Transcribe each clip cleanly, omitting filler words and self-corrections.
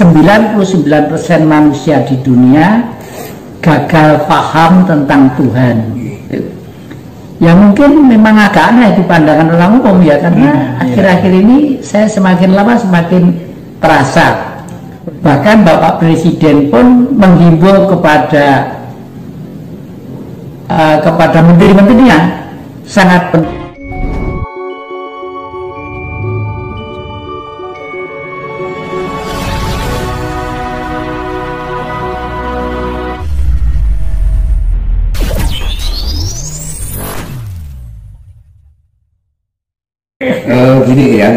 99% manusia di dunia gagal paham tentang Tuhan. Ya mungkin memang agak aneh di pandangan orang umum ya, karena akhir-akhir ini saya semakin lama semakin terasa. Bahkan Bapak Presiden pun menghimbau kepada menteri-menterinya sangat penting. Gini ya,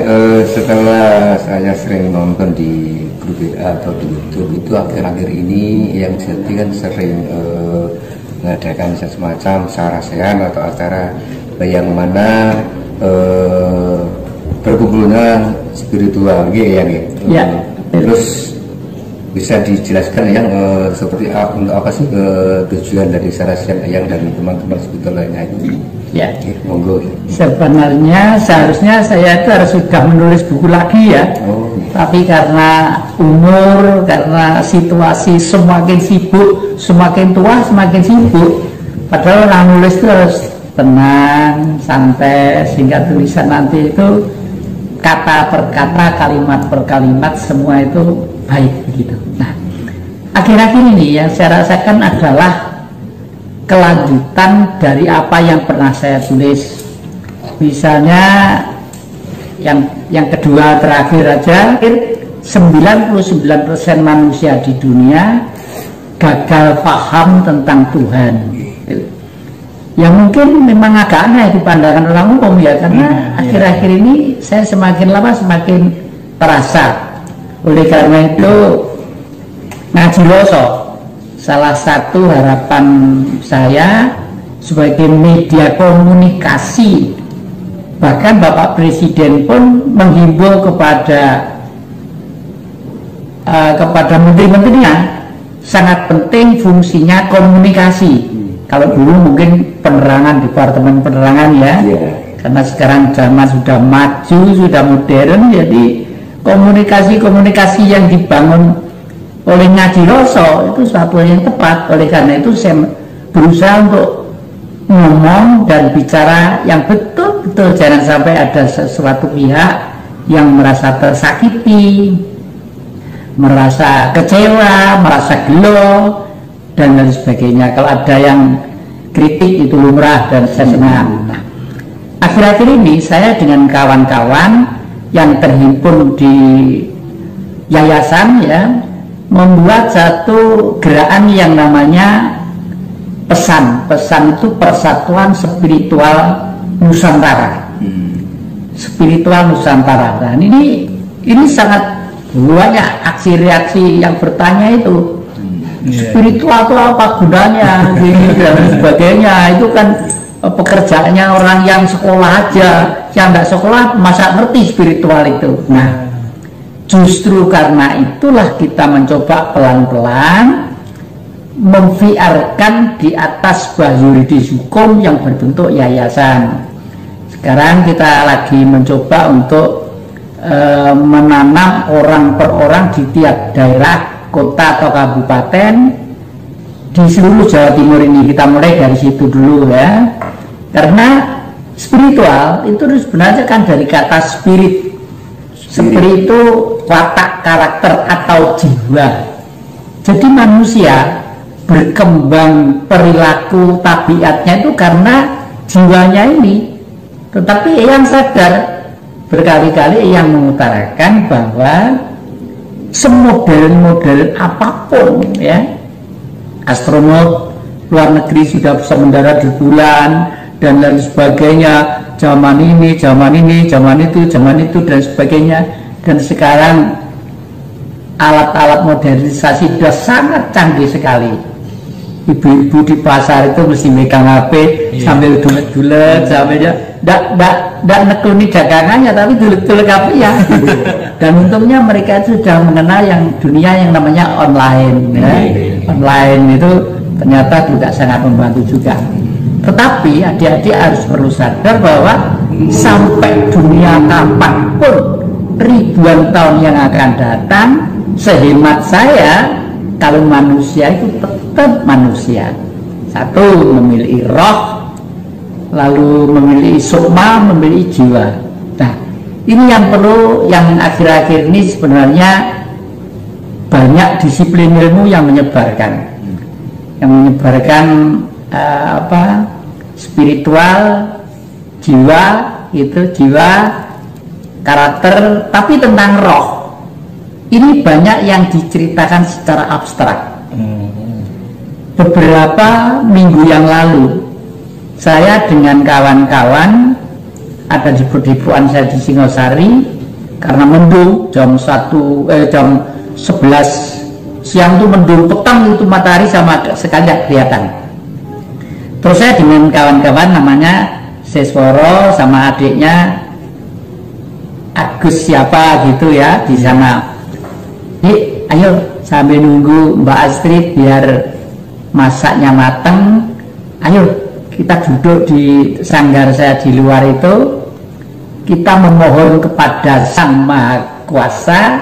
setelah saya sering nonton di grup WA atau di YouTube itu akhir-akhir ini yang jadi kan sering mengadakan semacam sarasehan atau acara yang mana berkumpulnya spiritual gitu ya. Terus bisa dijelaskan yang seperti untuk apa sih tujuan dari sarasehan yang dan teman-teman spiritual lainnya itu? Ya, monggo. Sebenarnya seharusnya saya itu harus sudah menulis buku lagi ya, tapi karena umur, karena situasi semakin sibuk, semakin tua semakin sibuk. Padahal orang nulis itu harus tenang, santai, sehingga tulisan nanti itu kata per kata, kalimat per kalimat semua itu baik begitu. Nah, akhir-akhir ini yang saya rasakan adalah kelanjutan dari apa yang pernah saya tulis. Misalnya yang kedua terakhir aja, 99% manusia di dunia gagal paham tentang Tuhan. Ya mungkin memang agak aneh di pandangan orang umum ya, karena akhir-akhir ini saya semakin lama semakin terasa. Oleh karena itu ngaji Loso salah satu harapan saya sebagai media komunikasi. Bahkan Bapak Presiden pun menghimbau kepada menteri-menterinya sangat penting fungsinya komunikasi. Kalau dulu mungkin penerangan, departemen penerangan ya, karena sekarang zaman sudah maju, sudah modern, jadi komunikasi yang dibangun oleh Ngaji Loso itu suatu yang tepat. Oleh karena itu saya berusaha untuk ngomong dan bicara yang betul-betul, jangan sampai ada sesuatu pihak yang merasa tersakiti, merasa kecewa, merasa gelo dan lain sebagainya. Kalau ada yang kritik itu lumrah dan saya senang. Nah, akhir-akhir ini saya dengan kawan-kawan yang terhimpun di yayasan ya, membuat satu gerakan yang namanya pesan itu Persatuan Spiritual Nusantara. Spiritual Nusantara. Dan ini sangat banyak aksi reaksi yang bertanya itu spiritual itu apa gunanya dan sebagainya. Itu kan pekerjaannya orang yang sekolah aja, yang tidak sekolah masa ngerti spiritual itu. Nah, justru karena itulah kita mencoba pelan-pelan memviarkan di atas sebuah yuridis hukum yang berbentuk yayasan. Sekarang kita lagi mencoba untuk menanam orang per orang di tiap daerah, kota atau kabupaten di seluruh Jawa Timur ini. Kita mulai dari situ dulu ya, karena spiritual itu sebenarnya kan dari kata spirit. Spirit itu watak, karakter atau jiwa. Jadi manusia berkembang perilaku tabiatnya itu karena jiwanya ini. Tetapi yang sadar berkali-kali yang mengutarakan bahwa semodern apapun ya, astronot luar negeri sudah bisa mendarat di bulan dan lain sebagainya, zaman ini, zaman itu dan sebagainya. Dan sekarang alat-alat modernisasi sudah sangat canggih sekali. Ibu-ibu di pasar itu mesti megang HP sambil dulet-dulet, sambil tidak nekuni dagangannya, tapi dulet-dulet HP ya. Dan untungnya mereka itu sudah mengenal yang dunia yang namanya online ya. Online itu ternyata juga sangat membantu juga. Tetapi adik-adik harus perlu sadar bahwa sampai dunia kapanpun, ribuan tahun yang akan datang, sehemat saya, kalau manusia itu tetap manusia. Satu, memiliki roh, lalu memiliki sukma, memiliki jiwa. Nah, ini yang perlu, yang akhir-akhir ini sebenarnya banyak disiplin ilmu yang menyebarkan, spiritual, jiwa, itu jiwa, karakter, tapi tentang roh. Ini banyak yang diceritakan secara abstrak. Beberapa minggu yang lalu, saya dengan kawan-kawan ada di perdepoan saya di Singosari, karena mendung jam 11 siang itu mendung, petang itu matahari sama sekali tidak kelihatan. Terus saya dengan kawan-kawan namanya Sesworo sama adiknya Agus siapa gitu ya di sana. Ayo sambil nunggu Mbak Astrid biar masaknya matang, ayo kita duduk di sanggar saya di luar itu, kita memohon kepada Sang Maha Kuasa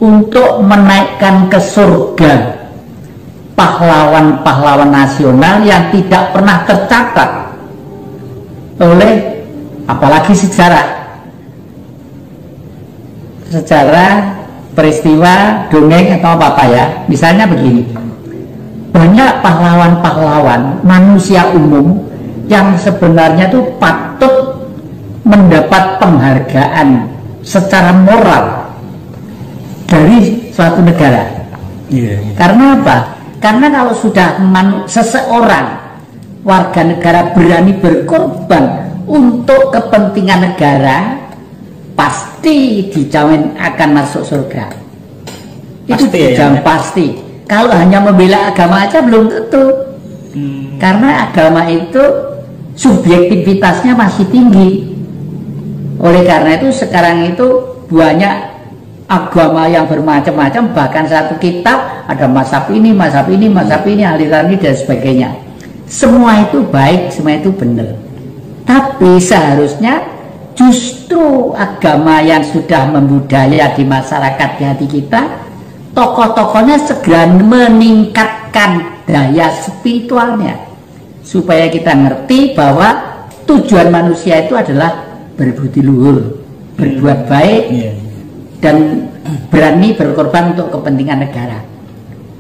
untuk menaikkan ke surga pahlawan-pahlawan nasional yang tidak pernah tercatat oleh apalagi sejarah peristiwa dongeng atau apa ya. Misalnya begini, banyak pahlawan-pahlawan manusia umum yang sebenarnya itu patut mendapat penghargaan secara moral dari suatu negara. Karena apa? Karena kalau sudah seseorang warga negara berani berkorban untuk kepentingan negara, pasti dijamin akan masuk surga. Itu dijamin pasti. Kalau hanya membela agama aja belum tentu. Karena agama itu subjektivitasnya masih tinggi. Oleh karena itu sekarang itu banyak agama yang bermacam-macam, bahkan satu kitab ada mazhab ini, aliran ini dan sebagainya. Semua itu baik, semua itu benar. Tapi seharusnya justru agama yang sudah membudaya di masyarakat, di hati kita, tokoh-tokohnya segera meningkatkan daya spiritualnya supaya kita ngerti bahwa tujuan manusia itu adalah berbudi luhur, berbuat baik, dan berani berkorban untuk kepentingan negara.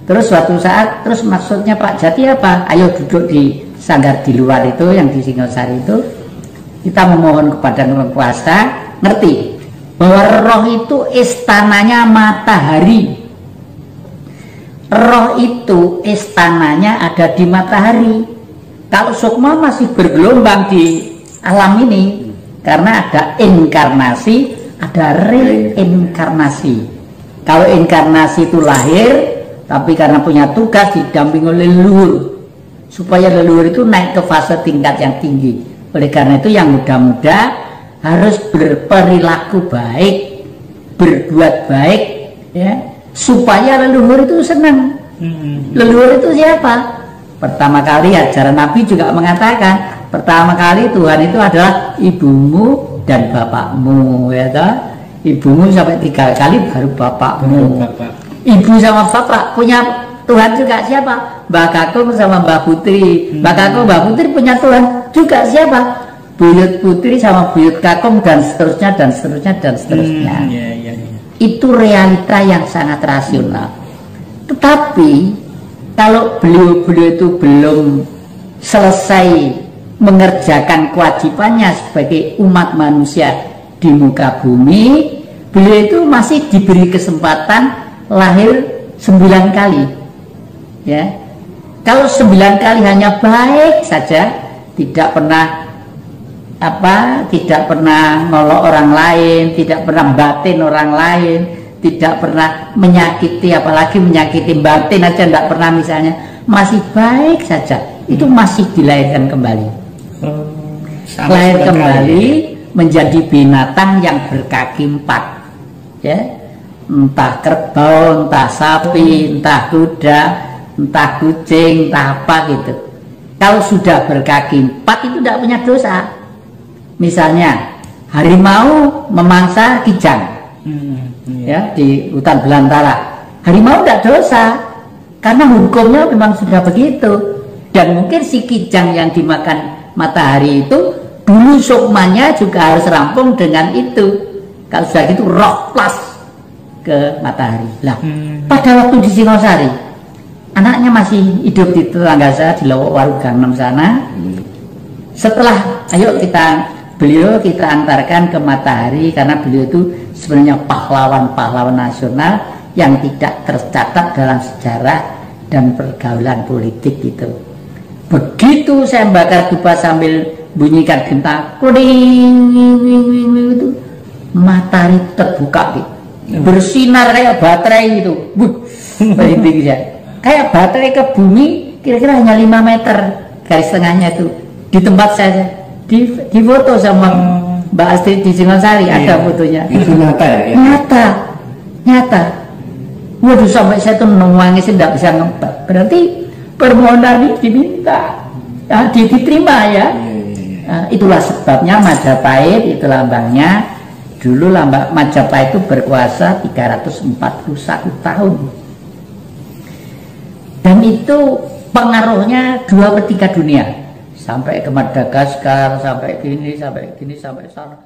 Terus suatu saat, terus maksudnya Pak Jati apa? Ayo duduk di sanggar di luar itu, yang di Singosari itu, kita memohon kepada Yang Maha Kuasa, ngerti bahwa roh itu istananya matahari. Roh itu istananya ada di matahari. Kalau sukma masih bergelombang di alam ini, karena ada inkarnasi, ada reinkarnasi. Kalau inkarnasi itu lahir, tapi karena punya tugas didampingi oleh leluhur, supaya leluhur itu naik ke fase tingkat yang tinggi. Oleh karena itu yang muda-muda harus berperilaku baik, berbuat baik, ya, supaya leluhur itu senang. Leluhur itu siapa? Pertama kali ajaran Nabi juga mengatakan, pertama kali Tuhan itu adalah ibumu dan bapakmu, ya toh? Ibumu sampai 3 kali baru bapakmu. Ibu sama bapak punya Tuhan juga siapa? Mbak Kakung sama Mbak Putri. Mbak Kakung, Mbak Putri punya Tuhan juga siapa? Buyut Putri sama Buyut Kakung, dan seterusnya dan seterusnya dan seterusnya. Itu realita yang sangat rasional. Tetapi kalau beliau-beliau itu belum selesai mengerjakan kewajibannya sebagai umat manusia di muka bumi, beliau itu masih diberi kesempatan lahir 9 kali, ya. Kalau 9 kali hanya baik saja, tidak pernah nolok orang lain, tidak pernah batin orang lain, tidak pernah menyakiti, apalagi menyakiti batin aja tidak pernah, misalnya masih baik saja, itu masih dilahirkan kembali. Lahir kembali menjadi binatang yang berkaki 4, ya. Entah kerbau, entah sapi, entah kuda, entah kucing, entah apa gitu. Kalau sudah berkaki 4 itu tidak punya dosa. Misalnya harimau memangsa kijang, ya, di hutan belantara. harimau tidak dosa karena hukumnya memang sudah begitu. Dan mungkin si kijang yang dimakan matahari itu dulu sukmanya juga harus rampung dengan itu. Kalau sudah gitu roh plus ke matahari lah. Pada waktu di Singosari anaknya masih hidup di tetangga saya di Lowok Warugang 6 sana. Setelah ayo beliau kita antarkan ke matahari karena beliau itu sebenarnya pahlawan nasional yang tidak tercatat dalam sejarah dan pergaulan politik gitu. Begitu saya bakar dupa sambil bunyikan genta itu matahari terbuka gitu. Bersinar kayak baterai gitu. Kayak baterai ke bumi kira-kira hanya 5 meter garis tengahnya itu. Di tempat saya di foto sama Mbak Astrid di Singosari ada fotonya. Itu nyata ya? Nyata. Waduh, sampai saya tuh nangis tidak bisa ngebak. Berarti permohonan ini diminta, diterima ya. Itulah sebabnya Majapahit itu lambangnya. Dulu lambang Majapahit itu berkuasa 341 tahun. Dan itu pengaruhnya 2/3 dunia. Sampai ke Madagaskar, sampai gini, sampai sana.